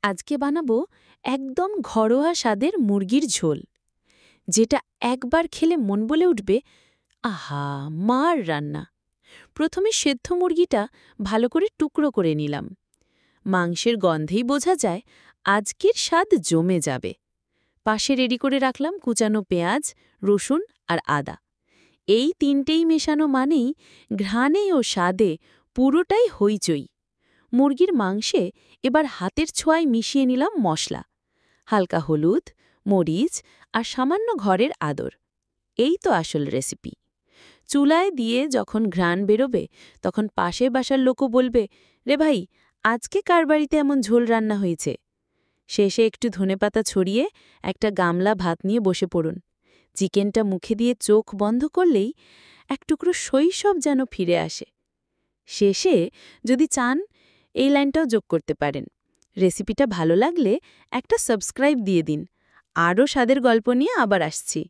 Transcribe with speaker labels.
Speaker 1: আজকে বানাবো একদম ঘরোয়া স্বাদের মুরগির ঝোল, যেটা একবার খেলে মন বলে উঠবে, আহা, মার রান্না। প্রথমে সেদ্ধ মুরগিটা ভালো করে টুকরো করে নিলাম। মাংসের গন্ধেই বোঝা যায় আজকের স্বাদ জমে যাবে। পাশে রেডি করে রাখলাম কুচানো পেঁয়াজ, রসুন আর আদা। এই তিনটেই মেশানো মানেই ঘ্রাণে ও স্বাদে পুরোটাই হইচই। মুরগির মাংসে এবার হাতের ছোঁয়ায় মিশিয়ে নিলাম মশলা, হালকা হলুদ, মরিচ আর সামান্য ঘরের আদর। এই তো আসল রেসিপি। চুলায় দিয়ে যখন ঘ্রাণ বেরোবে, তখন পাশের বাসার লোকও বলবে, রে ভাই, আজকে কার বাড়িতে এমন ঝোল রান্না হয়েছে। শেষে একটু ধনেপাতা ছড়িয়ে একটা গামলা ভাত নিয়ে বসে পড়ুন। চিকেনটা মুখে দিয়ে চোখ বন্ধ করলেই এক টুকরো শৈশব যেন ফিরে আসে। শেষে যদি চান, এই লাইনটাও যোগ করতে পারেন, রেসিপিটা ভালো লাগলে একটা সাবস্ক্রাইব দিয়ে দিন। আরও স্বাদের গল্প নিয়ে আবার আসছি।